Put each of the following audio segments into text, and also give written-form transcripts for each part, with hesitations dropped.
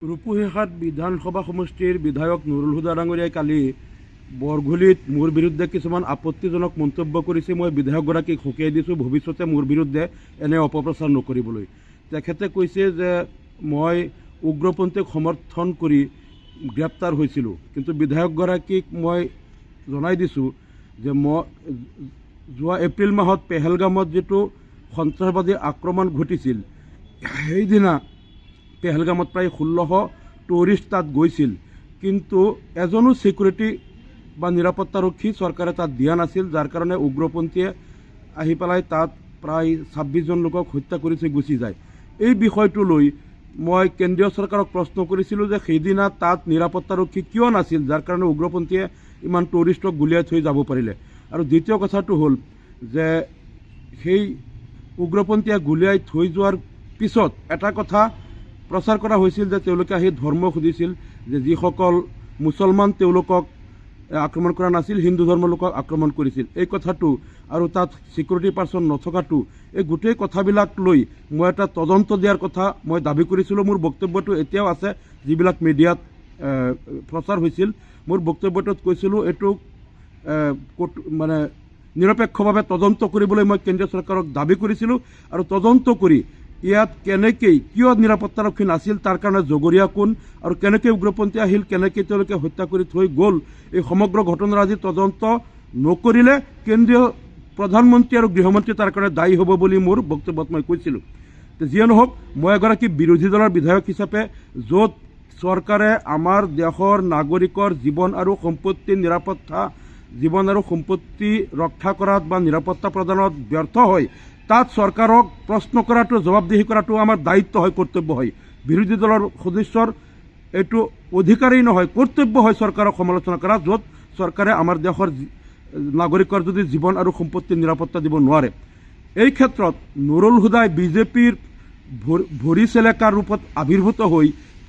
ৰূপসীহাট বিধানসভা সমষ্টিৰ বিধায়ক নুৰুল হুদা ডাঙৰীয়াই কালি বৰঘুলিত মোৰ বিৰুদ্ধে কিছুমান আপত্তিজনক মন্তব্য কৰিছে। মই বিধায়কগৰাকীক সকীয়াই দিছোঁ ভৱিষ্যতে মোৰ বিৰুদ্ধে এনে অপপ্ৰচাৰ নকৰিবলৈ। তেখেতে কৈছে যে মই উগ্ৰপন্থীক সমৰ্থন কৰি গ্ৰেপ্তাৰ হৈছিলোঁ, কিন্তু বিধায়কগৰাকীক মই জনাই দিছোঁ যে মই যোৱা এপ্ৰিল মাহত পেহেলগামত যিটো সন্ত্ৰাসবাদী আক্ৰমণ ঘটিছিল, সেইদিনা পেহেলগামত প্ৰায় 1600 টুৰিষ্ট তাত গৈছিল, কিন্তু এজনো সিকিউৰিটি বা নিৰাপত্তাৰক্ষী চৰকাৰে তাত দিয়া নাছিল, যাৰ কাৰণে উগ্ৰপন্থীয়ে আহি পেলাই তাত প্ৰায় 26 জন লোকক হত্যা কৰিছে, গুচি যায়। এই বিষয়টো লৈ মই কেন্দ্ৰীয় চৰকাৰক প্ৰশ্ন কৰিছিলোঁ যে সেইদিনা তাত নিৰাপত্তাৰক্ষী কিয় নাছিল, যাৰ কাৰণে উগ্ৰপন্থীয়ে ইমান টুৰিষ্টক গুলিয়াই থৈ যাব পাৰিলে। আৰু দ্বিতীয় কথাটো হ'ল যে সেই উগ্ৰপন্থীয়ে গুলিয়াই থৈ যোৱাৰ পিছত এটা কথা প্ৰচাৰ কৰা হৈছিল যে তেওঁলোকে আহি ধৰ্ম খুজিছিল, যে যিসকল মুছলমান তেওঁলোকক আক্ৰমণ কৰা নাছিল, হিন্দু ধৰ্মৰ লোকক আক্ৰমণ কৰিছিল। এই কথাটো আৰু তাত সিকিউৰিটি পাৰ্চন নথকাটো, এই গোটেই কথাবিলাক লৈ মই এটা তদন্ত দিয়াৰ কথা মই দাবী কৰিছিলোঁ। মোৰ বক্তব্যটো এতিয়াও আছে, যিবিলাক মিডিয়াত প্ৰচাৰ হৈছিল। মোৰ বক্তব্যটোত কৈছিলোঁ এইটো মানে নিৰপেক্ষভাৱে তদন্ত কৰিবলৈ মই কেন্দ্ৰীয় চৰকাৰক দাবী কৰিছিলোঁ, আৰু তদন্ত কৰি ইয়াত কেনেকৈ কিয় নিৰাপত্তাৰক্ষী নাছিল, তাৰ কাৰণে জগৰীয়া কোন, আৰু কেনেকৈ উগ্ৰপন্থী আহিল, কেনেকৈ তেওঁলোকে হত্যা কৰি থৈ গ'ল, এই সমগ্ৰ ঘটনাৰ আজি তদন্ত নকৰিলে কেন্দ্ৰীয় প্ৰধানমন্ত্ৰী আৰু গৃহমন্ত্ৰী তাৰ কাৰণে দায়ী হ'ব বুলি মোৰ বক্তব্যত মই কৈছিলোঁ। যিয়ে নহওক, মই এগৰাকী বিৰোধী দলৰ বিধায়ক হিচাপে য'ত চৰকাৰে আমাৰ দেশৰ নাগৰিকৰ জীৱন আৰু সম্পত্তিৰ নিৰাপত্তা, জীৱন আৰু সম্পত্তি ৰক্ষা কৰাত বা নিৰাপত্তা প্ৰদানত ব্যৰ্থ হয়, তাত চৰকাৰক প্ৰশ্ন কৰাটো, জবাবদিহি কৰাটো আমাৰ দায়িত্ব হয়, কৰ্তব্য হয়। বিৰোধী দলৰ সদস্যৰ এইটো অধিকাৰেই নহয়, কৰ্তব্য হয় চৰকাৰক সমালোচনা কৰা, য'ত চৰকাৰে আমাৰ দেশৰ নাগৰিকৰ যদি জীৱন আৰু সম্পত্তিৰ নিৰাপত্তা দিব নোৱাৰে। এই ক্ষেত্ৰত নুৰুল হুদাই বিজেপিৰ ভৰি চেলেকাৰ ৰূপত আৱিৰ্ভূত হৈ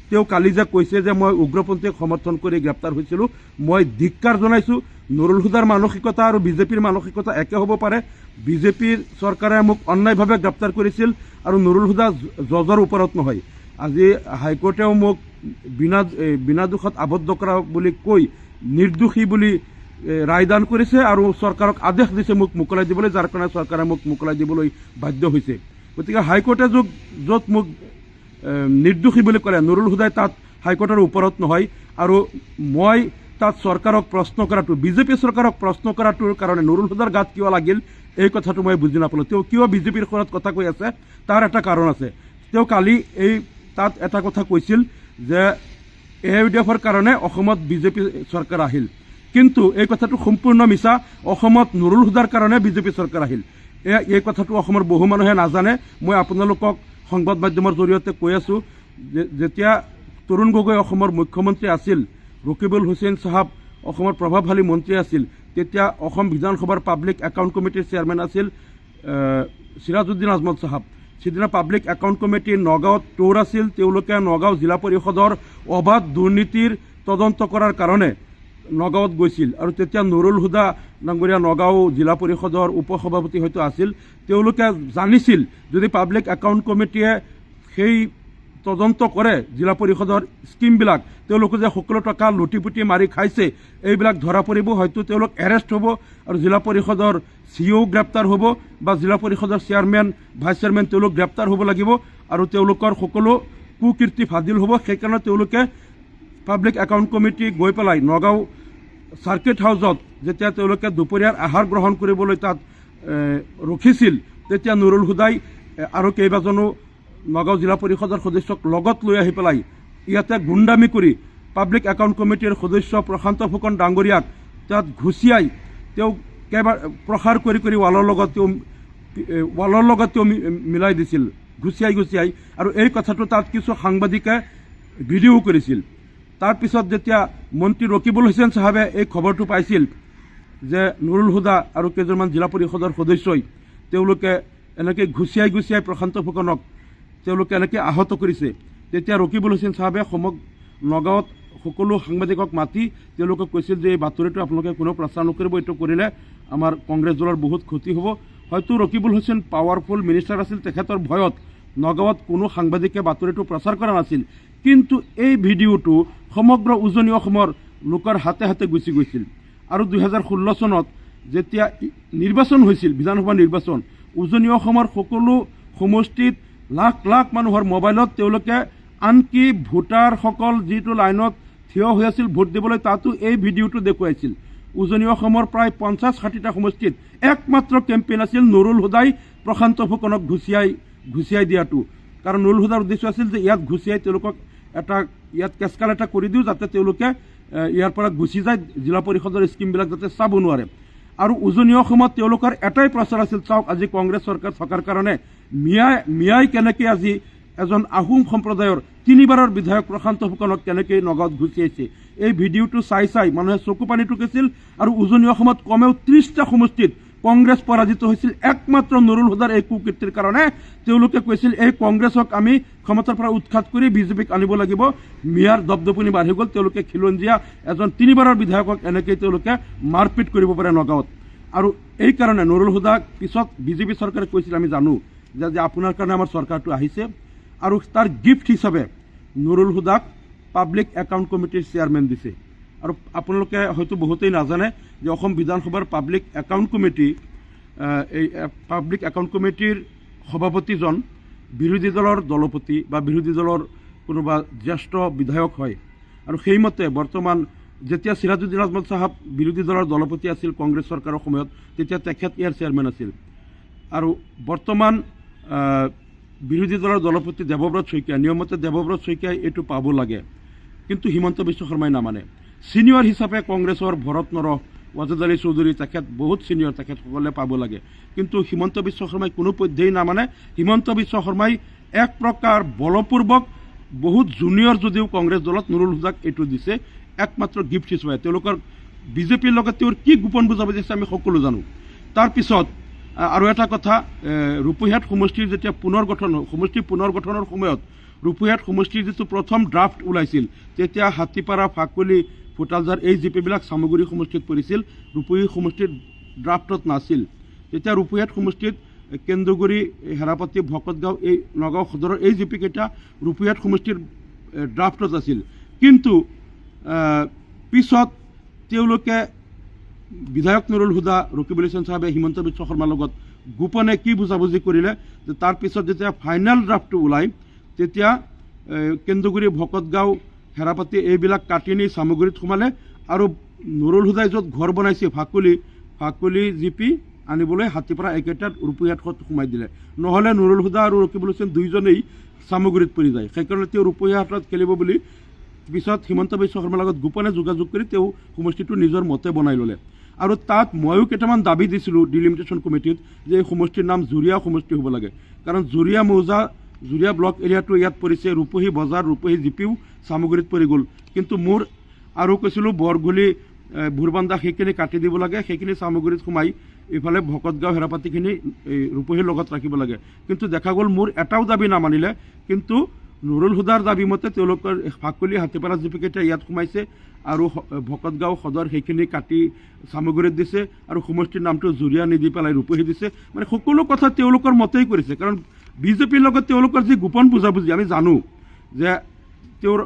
তেওঁ কালি যে কৈছে যে মই উগ্ৰপন্থীক সমৰ্থন কৰি গ্ৰেপ্তাৰ হৈছিলোঁ, মই ধিক্কাৰ জনাইছোঁ। নুৰুল হুদাৰ মানসিকতা আৰু বিজেপিৰ মানসিকতা একে হ'ব পাৰে। বিজেপিৰ চৰকাৰে মোক অন্যায়ভাৱে গ্ৰেপ্তাৰ কৰিছিল, আৰু নুৰুল হুদা জজৰ ওপৰত নহয়। আজি হাইকোৰ্টেও মোক বিনা দোষত আবদ্ধ কৰা বুলি কৈ নিৰ্দোষী বুলি ৰায়দান কৰিছে, আৰু চৰকাৰক আদেশ দিছে মোক মোকলাই দিবলৈ, যাৰ কাৰণে চৰকাৰে মোক মোকলাই দিবলৈ বাধ্য হৈছে। গতিকে হাইকোৰ্টে য'ত মোক নিৰ্দোষী বুলি ক'লে, নুৰুল হুদাই তাত হাইকোৰ্টৰ ওপৰত নহয়। আৰু মই তাত চৰকাৰক প্ৰশ্ন কৰাটো, বিজেপি চৰকাৰক প্ৰশ্ন কৰাটোৰ কাৰণে নুৰুল হুদাৰ গাত কিয় লাগিল, এই কথাটো মই বুজি নাপালোঁ। তেওঁ কিয় বিজেপিৰ ওপৰত কথা কৈ আছে, তাৰ এটা কাৰণ আছে। তেওঁ কালি তাত এটা কথা কৈছিল যে AIUDFৰ কাৰণে অসমত বিজেপি চৰকাৰ আহিল, কিন্তু এই কথাটো সম্পূৰ্ণ মিছা। অসমত নুৰুল হুদাৰ কাৰণে বিজেপি চৰকাৰ আহিল, এই কথাটো অসমৰ বহু মানুহে নাজানে। মই আপোনালোকক সংবাদ মাধ্যমৰ জৰিয়তে কৈ আছোঁ, যেতিয়া তৰুণ গগৈ অসমৰ মুখ্যমন্ত্ৰী আছিল, ৰকিবুল হুছেইন চাহাব অসমৰ প্ৰভাৱশালী মন্ত্ৰী আছিল, তেতিয়া অসম বিধানসভাৰ পাব্লিক একাউণ্ট কমিটিৰ চেয়াৰমেন আছিল চিৰাজউদ্দিন আজমল চাহাব। সিদিনা পাব্লিক একাউণ্ট কমিটিৰ নগাঁৱত টুৰ আছিল, তেওঁলোকে নগাঁও জিলা পৰিষদৰ অবাধ দুৰ্নীতিৰ তদন্ত কৰাৰ কাৰণে নগাঁৱত গৈছিল, আৰু তেতিয়া নুৰুল হুদা ডাঙৰীয়া নগাঁও জিলা পৰিষদৰ উপসভাপতি হয়তো আছিল। তেওঁলোকে জানিছিল যদি পাব্লিক একাউণ্ট কমিটিয়ে সেই তদন্ত কৰে জিলা পৰিষদৰ স্কিমবিলাক, তেওঁলোকে যে সকলো টকা লুটি পুটি মাৰি খাইছে, এইবিলাক ধৰা পৰিব, হয়তো তেওঁলোক এৰেষ্ট হ'ব, আৰু জিলা পৰিষদৰ CEO গ্ৰেপ্তাৰ হ'ব, বা জিলা পৰিষদৰ চেয়াৰমেন ভাইচ চেয়াৰমেন তেওঁলোক গ্ৰেপ্তাৰ হ'ব লাগিব, আৰু তেওঁলোকৰ সকলো কুকীৰ্তি ফাদিল হ'ব। সেইকাৰণে তেওঁলোকে পাব্লিক একাউণ্ট কমিটি গৈ পেলাই নগাঁও চাৰ্কিট হাউচত যেতিয়া তেওঁলোকে দুপৰীয়াৰ আহাৰ গ্ৰহণ কৰিবলৈ তাত ৰখিছিল, তেতিয়া নুৰুল হুদাই আৰু কেইবাজনো নগাঁও জিলা পৰিষদৰ সদস্যক লগত লৈ আহি পেলাই ইয়াতে গুণ্ডামি কৰি পাব্লিক একাউণ্ট কমিটিৰ সদস্য প্ৰশান্ত ফুকন ডাঙৰীয়াক তাত ঘুচিয়াই তেওঁ প্ৰসাৰ কৰি কৰি ৱালৰ লগত তেওঁ মিলাই দিছিল, ঘুচিয়াই। আৰু এই কথাটো তাত কিছু সাংবাদিকে ভিডিঅ' কৰিছিল। তাৰপিছত যেতিয়া মন্ত্ৰী ৰকিবুল হুছেইন চাহাবে এই খবৰটো পাইছিল যে নুৰুল হুদা আৰু কেইজনমান জিলা পৰিষদৰ সদস্যই তেওঁলোকে এনেকৈ ঘুচিয়াই প্ৰশান্ত ফুকনক তেওঁলোকে এনেকৈ আহত কৰিছে, তেতিয়া ৰকিবুল হুছেইন চাহাবে নগাঁৱত সকলো সাংবাদিকক মাতি তেওঁলোকক কৈছিল যে এই বাতৰিটো আপোনালোকে কোনো প্ৰচাৰ নকৰিব, এইটো কৰিলে আমাৰ কংগ্ৰেছ দলৰ বহুত ক্ষতি হ'ব। হয়তো ৰকিবুল হুছেইন পাৱাৰফুল মিনিষ্টাৰ আছিল, তেখেতৰ ভয়ত নগাঁৱত কোনো সাংবাদিকে বাতৰিটো প্ৰচাৰ কৰা নাছিল, কিন্তু এই ভিডিঅ'টো সমগ্ৰ উজনি অসমৰ লোকৰ হাতে হাতে গুচি গৈছিল আৰু 2016 চনত যেতিয়া নিৰ্বাচন হৈছিল বিধানসভা নিৰ্বাচন উজনি অসমৰ সকলো সমষ্টিত লাখ লাখ মানুহৰ মোবাইলত তেওঁলোকে আনকি ভোটাৰসকল যিটো লাইনত থিয় হৈ আছিল ভোট দিবলৈ তাতো এই ভিডিঅ'টো দেখুৱাইছিল উজনি অসমৰ প্ৰায় 50-60টা সমষ্টিত একমাত্ৰ কেম্পেইন আছিল নুৰুল হুদাই প্ৰশান্ত ফুকনক ঘুচিয়াই দিয়াটো কাৰণ নুৰুল হুদাৰ উদ্দেশ্য আছিল যে ইয়াত ঘুচিয়াই তেওঁলোকক এটা ইয়াত কেচকাল এটা কৰি দিওঁ যাতে তেওঁলোকে ইয়াৰ পৰা গুচি যায় জিলা পৰিষদৰ স্কিমবিলাক যাতে চাব নোৱাৰে আৰু উজনি অসমত তেওঁলোকৰ এটাই প্ৰচাৰ আছিল চাওক আজি কংগ্ৰেছ চৰকাৰ থকাৰ কাৰণে মিয়াই কেনেকৈ আজি এজন আহোম সম্প্ৰদায়ৰ 3বাৰৰ বিধায়ক প্ৰশান্ত ফুকনক কেনেকৈ নগাঁৱত ঘুচিয়াইছে এই ভিডিঅ'টো চাই মানুহে চকু পানী টুকিছিল আৰু উজনি অসমত কমেও 30টা সমষ্টিত কংগ্ৰেছ পৰাজিত হৈছিল একমাত্ৰ নুৰুল হুদাৰ এই কুকীৰ্তিৰ কাৰণে তেওঁলোকে কৈছিল এই কংগ্ৰেছক আমি ক্ষমতাৰ পৰা উৎখাত কৰি বিজেপিক আনিব লাগিব মিয়াৰ দপদপনি বাঢ়ি গ'ল তেওঁলোকে খিলঞ্জীয়া এজন 3বাৰৰ বিধায়কক এনেকৈ তেওঁলোকে মাৰপিট কৰিব পাৰে নগাঁৱত আৰু এই কাৰণে নুৰুল হুদাক পিছত বিজেপি চৰকাৰে কৈছিল আমি জানো যে আপোনাৰ কাৰণে আমাৰ চৰকাৰটো আহিছে আৰু তাৰ গিফ্ট হিচাপে নুৰুল হুদাক পাব্লিক একাউণ্ট কমিটিৰ চেয়াৰমেন দিছে আৰু আপোনালোকে হয়তো বহুতেই নাজানে যে অসম বিধানসভাৰ পাব্লিক একাউণ্ট কমিটি এই পাব্লিক একাউণ্ট কমিটিৰ সভাপতিজন বিৰোধী দলৰ দলপতি বা বিৰোধী দলৰ কোনোবা জ্যেষ্ঠ বিধায়ক হয় আৰু সেইমতে বৰ্তমান যেতিয়া সিৰাজুদ্দিন আজমল চাহাব বিৰোধী দলৰ দলপতি আছিল কংগ্ৰেছ চৰকাৰৰ সময়ত তেতিয়া তেখেত ইয়াৰ চেয়াৰমেন আছিল আৰু বৰ্তমান বিৰোধী দলৰ দলপতি দেৱব্ৰত শইকীয়া নিয়মতে দেৱব্ৰত শইকীয়াই এইটো পাব লাগে কিন্তু হিমন্ত বিশ্ব শৰ্মাই নামানে সিনিয়ৰ হিচাপে কংগ্ৰেছৰ ভৰত নৰহ ৱাজেদ আলী চৌধুৰী তেখেত বহুত সিনিয়ৰ তেখেতসকলে পাব লাগে কিন্তু হিমন্ত বিশ্ব শৰ্মাই কোনো পধ্যেই নামানে হিমন্ত বিশ্ব শৰ্মাই এক প্ৰকাৰ বলপূৰ্বক বহুত জুনিয়ৰ যদিও কংগ্ৰেছ দলত নুৰুল হুদাক এইটো দিছে একমাত্ৰ গিফ্ট হিচাপে তেওঁলোকৰ বিজেপিৰ লগত তেওঁৰ কি গোপন বুজাবুজি আছে আমি সকলো জানো তাৰপিছত আৰু এটা কথা ৰূপহীয়াত সমষ্টিৰ যেতিয়া সমষ্টিৰ পুনৰ্গঠনৰ সময়ত ৰূপহীয়াত সমষ্টিৰ যিটো প্ৰথম ড্ৰাফ্ট ওলাইছিল তেতিয়া হাতীপাৰা ফাকুলি ফুটালজাৰ এই জিপিবিলাক চামগুৰি সমষ্টিত পৰিছিল ৰূপহী সমষ্টিৰ ড্ৰাফ্টত নাছিল তেতিয়া ৰূপহীয়াত সমষ্টিত কেন্দ্ৰগুৰি হেৰাপাতি ভকতগাঁও এই নগাঁও সদৰৰ এই জিপিকেইটা ৰূপহীয়াত সমষ্টিৰ ড্ৰাফ্টত আছিল কিন্তু পিছত তেওঁলোকে বিধায়ক নুৰুল হুদা ৰকিবুল হাছান চাহাবে হিমন্ত বিশ্ব শৰ্মাৰ লগত গোপনে কি বুজাবুজি কৰিলে যে তাৰপিছত যেতিয়া ফাইনেল ড্ৰাফ্টটো ওলাই তেতিয়া কেন্দ্ৰগুৰি ভকতগাঁও হেৰাপাতি এইবিলাক কাটি নি চামগুৰিত সোমালে আৰু নুৰুল হুদাই য'ত ঘৰ বনাইছে ফাকুলি জিপি আনিবলৈ হাতীপাৰা একেটাত ৰূপহীয়াত সোমাই দিলে নহ'লে নুৰুল হুদা আৰু ৰকিবুল হাছান দুয়োজনেই চামগুৰিত পৰি যায় সেইকাৰণে তেওঁ ৰূপহীয়াত খেলিব বুলি পিছত হিমন্ত বিশ্ব শৰ্মাৰ লগত গোপনে যোগাযোগ কৰি তেওঁ সমষ্টিটো নিজৰ মতে বনাই ল'লে আৰু তাত ময়ো কেইটামান দাবী দিছিলোঁ ডিলিমিটেশ্যন কমিটিত যে এই সমষ্টিৰ নাম জুৰিয়া সমষ্টি হ'ব লাগে কাৰণ জুৰিয়া মৌজা জুৰিয়া ব্লক এৰিয়াটো ইয়াত পৰিছে ৰূপহী বজাৰ ৰূপহী জিপিও চামগুৰিত পৰি গ'ল কিন্তু মোৰ আৰু কৈছিলোঁ বৰগুলি ভুৰবান্ধা সেইখিনি কাটি দিব লাগে সেইখিনি চামগুৰিত সোমাই এইফালে ভকতগাঁও হেৰাপাতিখিনি ৰূপহীৰ লগত ৰাখিব লাগে কিন্তু দেখা গ'ল মোৰ এটাও দাবী নামানিলে কিন্তু নুৰুল হুদাৰ দাবী মতে তেওঁলোকৰ ফাকুলি হাতীপাৰা জিপিকেইটা ইয়াত সোমাইছে আৰু ভকতগাঁও সদৰ সেইখিনি কাটি চামগুৰিত দিছে আৰু সমষ্টিৰ নামটো জুৰিয়া নিদি পেলাই ৰূপহী দিছে মানে সকলো কথা তেওঁলোকৰ মতেই কৰিছে কাৰণ বিজেপিৰ লগত তেওঁলোকৰ যি গোপন বুজাবুজি আমি জানো যে তেওঁৰ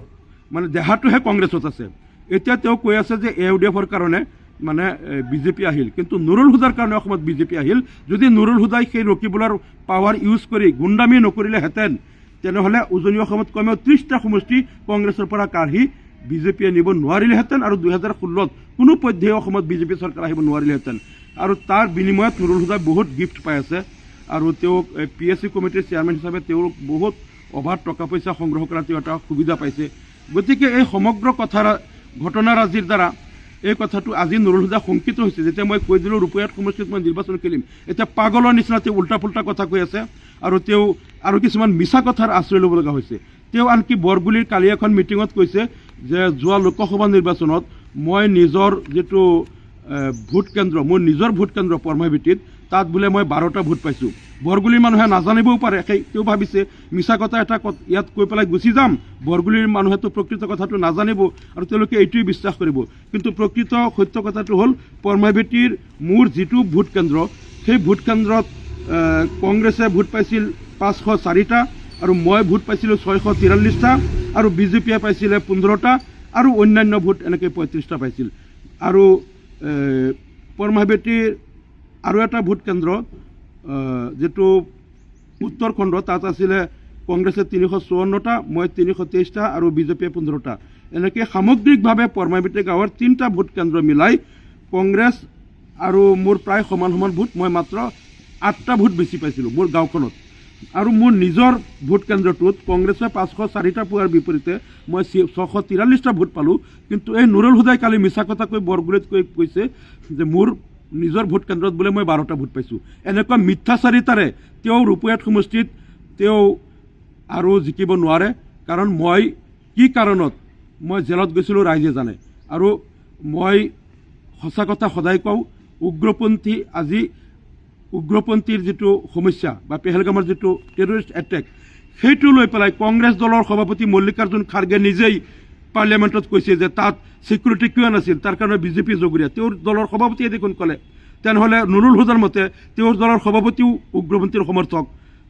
মানে দেহাটোহে কংগ্ৰেছত আছে এতিয়া তেওঁ কৈ আছে যে AUDFৰ কাৰণে মানে বিজেপি আহিল কিন্তু নুৰুল হুদাৰ কাৰণে অসমত বিজেপি আহিল যদি নুৰুল হুদাই সেই ৰকিবুলৰ পাৱাৰ ইউজ কৰি গুণ্ডামি নকৰিলেহেঁতেন তেনেহ'লে উজনি অসমত কমেও 30টা সমষ্টি কংগ্ৰেছৰ পৰা কাঢ়ি বিজেপিয়ে নিব নোৱাৰিলেহেঁতেন আৰু 2016ত কোনো পধ্যেই অসমত বিজেপি চৰকাৰ আহিব নোৱাৰিলেহেঁতেন আৰু তাৰ বিনিময়ত নুৰুল হুদাই বহুত গিফ্ট পাই আছে আৰু তেওঁক PSC কমিটিৰ চেয়াৰমেন হিচাপে তেওঁ বহুত অভাৰ টকা পইচা সংগ্ৰহ কৰা তেওঁ এটা সুবিধা পাইছে গতিকে এই সমগ্ৰ ঘটনাৰাজিৰ দ্বাৰা এই কথাটো আজি নুৰুল হুদা শংকিত হৈছে যেতিয়া মই কৈ দিলোঁ ৰূপহীয়াত সমষ্টিত মই নিৰ্বাচন খেলিম এতিয়া পাগলৰ নিচিনা তেওঁ উল্টা পুল্টা কথা কৈ আছে আৰু তেওঁ আৰু কিছুমান মিছা কথাৰ আশ্ৰয় ল'ব লগা হৈছে তেওঁ আনকি বৰগুলিৰ কালি এখন মিটিঙত কৈছে যে যোৱা লোকসভা নিৰ্বাচনত মই নিজৰ যিটো ভোট কেন্দ্ৰ মোৰ নিজৰ ভোট কেন্দ্ৰ পৰমাইভিটিত তাত বোলে মই 12টা ভোট পাইছোঁ বৰগুলিৰ মানুহে নাজানিবও পাৰে তেওঁ ভাবিছে মিছা কথা এটা ইয়াত কৈ পেলাই গুচি যাম বৰগুলিৰ মানুহেতো প্ৰকৃত কথাটো নাজানিব আৰু তেওঁলোকে এইটোৱে বিশ্বাস কৰিব কিন্তু প্ৰকৃত সত্য কথাটো হ'ল পৰমাইভিটিৰ মোৰ যিটো ভোট কেন্দ্ৰ সেই ভোট কেন্দ্ৰত কংগ্ৰেছে ভোট পাইছিল 504টা আৰু মই ভোট পাইছিলোঁ 643টা আৰু বিজেপিয়ে পাইছিলে 15টা আৰু অন্যান্য ভোট এনেকৈ 35টা পাইছিল। আৰু পৰমাৱতীৰ আৰু এটা ভোট কেন্দ্ৰ যিটো উত্তৰখণ্ড তাত আছিলে কংগ্ৰেছে 354টা, মই 323টা আৰু বিজেপিয়ে 15টা। এনেকৈ সামগ্ৰিকভাৱে পৰমাৱতী গাঁৱৰ 3টা ভোট কেন্দ্ৰ মিলাই কংগ্ৰেছ আৰু মোৰ প্ৰায় সমান সমান ভোট, মই মাত্ৰ 8টা ভোট বেছি পাইছিলোঁ মোৰ গাঁওখনত। আৰু মোৰ নিজৰ ভোট কেন্দ্ৰটোত কংগ্ৰেছে 504টা পোৱাৰ বিপৰীতে মই 643টা ভোট পালোঁ। কিন্তু এই নুৰুল হুদাই কালি মিছা কথা কৈ বৰগুৰিত কৈছে যে মোৰ নিজৰ ভোট কেন্দ্ৰত বোলে মই 12টা ভোট পাইছোঁ। এনেকুৱা মিথ্যাচাৰিতাৰে তেওঁ ৰূপয়াত সমষ্টিত তেওঁ আৰু জিকিব নোৱাৰে। কাৰণ মই কি কাৰণত মই জেলত গৈছিলোঁ ৰাইজে জানে। আৰু মই সঁচা কথা সদায় কওঁ, উগ্ৰপন্থীৰ যিটো সমস্যা বা পেহেলগামৰ যিটো টেৰৰিষ্ট এটেক, সেইটো লৈ পেলাই কংগ্ৰেছ দলৰ সভাপতি মল্লিকাৰ্জুন খাৰ্গে নিজেই পাৰ্লিয়ামেণ্টত কৈছে যে তাত ছিকিউৰিটি কিয় নাছিল, তাৰ কাৰণে বিজেপি জগৰীয়া। তেওঁৰ দলৰ সভাপতিয়ে দেখোন ক'লে। তেনেহ'লে নুৰুল হুদাৰ মতে তেওঁৰ দলৰ সভাপতিও উগ্ৰপন্থীৰ সমৰ্থক।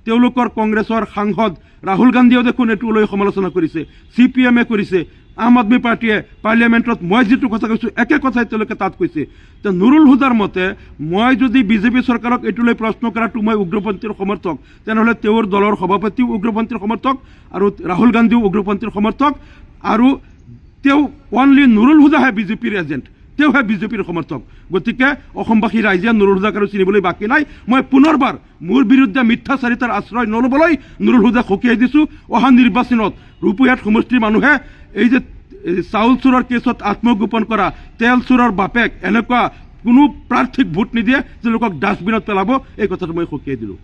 তেওঁলোকৰ কংগ্ৰেছৰ সাংসদ ৰাহুল গান্ধীয়েও দেখোন এইটো লৈ সমালোচনা কৰিছে, CPM কৰিছে, আম আদমি পাৰ্টীয়ে পাৰ্লিয়ামেণ্টত মই যিটো কথা কৈছোঁ একে কথাই তেওঁলোকে তাত কৈছে। তো নুৰুল হুদাৰ মতে মই যদি বিজেপি চৰকাৰক এইটো লৈ প্ৰশ্ন কৰাটো মই উগ্ৰপন্থীৰ সমৰ্থক, তেনেহ'লে তেওঁৰ দলৰ সভাপতিও উগ্ৰপন্থীৰ সমৰ্থক আৰু ৰাহুল গান্ধীও উগ্ৰপন্থীৰ সমৰ্থক। আৰু তেওঁ অনলি নুৰুল হুদাহে বিজেপিৰ এজেণ্ট, তেওঁহে বিজেপিৰ সমৰ্থক। গতিকে অসমবাসী ৰাইজে নুৰুল হুদাক আৰু চিনিবলৈ বাকী নাই। মই পুনৰবাৰ মোৰ বিৰুদ্ধে মিথ্যাচাৰিতাৰ আশ্ৰয় নল'বলৈ নুৰুল হুদাক সকীয়াই দিছোঁ। অহা নিৰ্বাচনত ৰূপয়াত সমষ্টিৰ মানুহে এই যে চাউল চোৰৰ কেছত আত্মগোপন কৰা তেল চোৰৰ বাপেক এনেকুৱা কোনো প্ৰাৰ্থীক ভোট নিদিয়ে, তেওঁলোকক ডাষ্টবিনত পেলাব, এই কথাটো মই সকীয়াই দিলোঁ।